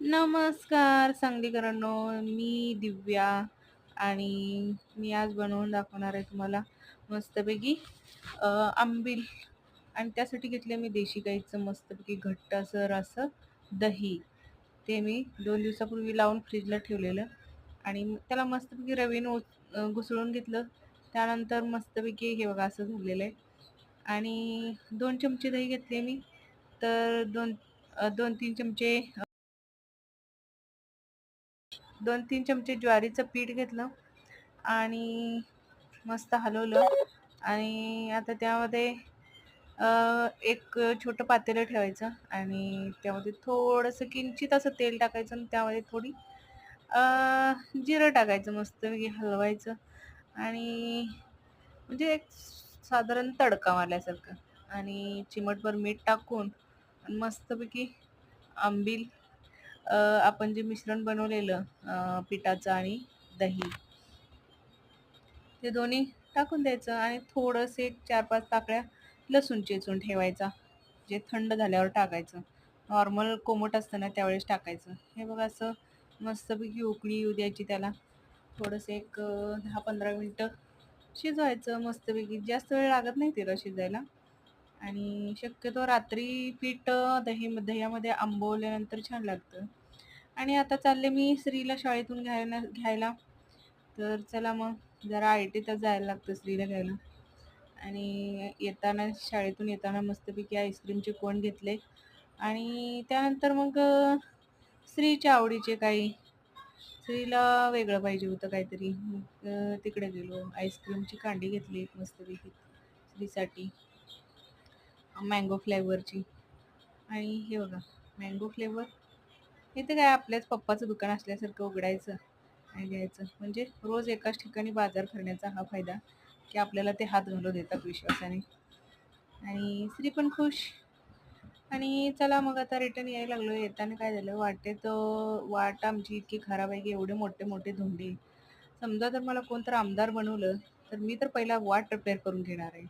नमस्कार सांगलीकरांनो, मी दिव्या आणि मी आज बनवून दाखवणार आहे तुम्हाला मस्तपैकी आंबील. आणि त्यासाठी घेतले मी देशी गाईचं मस्तपैकी घट्टसर असं दही. ते मी 2 दिवसापूर्वी लावून फ्रीजला ठेवलेलं आणि त्याला मस्तपैकी रवीनं घुसळून घेतलं. त्यानंतर मस्तपैकी हे बघा असं झालेलं आहे. आणि 2 चमचे दही घेतले मी, तर 2-3 चमचे 2-3 चमचे ज्वारीचं पीठ घेतलं आणि मस्त हलवलं. आणि आता त्यामध्ये एक छोटं पातेलं ठेवायचं आणि त्यामध्ये थोडंसं किंचित असं तेल टाकायचं आणि त्यामध्ये थोडी जिरं टाकायचं, मस्तपैकी हलवायचं आणि म्हणजे एक साधारण तडका मारल्यासारखं आणि चिमटभर मीठ टाकून आणि मस्तपैकी आंबील आपण जे मिश्रण बनवलेलं पिठाचं आणि दही, ते दोन्ही टाकून द्यायचं आणि थोडंसं एक 4-5 पाकळ्या लसूण चेचून ठेवायचा, जे थंड झाल्यावर टाकायचं. नॉर्मल कोमट असताना त्यावेळेस टाकायचं. हे बघा असं मस्तपैकी उकळी येऊ द्यायची त्याला. थोडंसं एक 10-15 मिनटं शिजवायचं मस्तपैकी. जास्त वेळ लागत नाही त्याला शिजायला. आणि शक्यतो रात्री पीठ दह्यामध्ये आंबवल्यानंतर छान लागतं. आणि आता चालले मी श्रीला शाळेतून घ्यायला. तर चला मग, जरा आयटीतच जायला लागतं श्रीला घ्यायला. आणि शाळेतून येताना मस्तपैकी आईस्क्रीमचे कोन घेतले आणि त्यानंतर मग श्रीच्या आवडीचे काही, श्रीला वेगळं पाहिजे होतं काहीतरी, मग तिकडे गेलो. आईस्क्रीमची कांडी घेतली एक मस्तपैकी श्रीसाठी, मँगो फ्लेवरची. आणि हे बघा, मँगो फ्लेवर इथे काय आपल्याच पप्पाचं दुकान असल्यासारखं उघडायचं आणि घ्यायचं. म्हणजे रोज एकाच ठिकाणी बाजार करण्याचा हा फायदा, की आपल्याला ते हात घालू देतात विश्वासाने. आणि स्त्री पण खुश. आणि चला मग आता रिटर्न यायला लागलो. येताना काय झालं, वाटेत वाट आमची इतकी खराब आहे की एवढे मोठे मोठे धोंडे. समजा जर मला कोणतर आमदार बनवलं तर मी तर पहिला वाट रिपेअर करून घेणार आहे.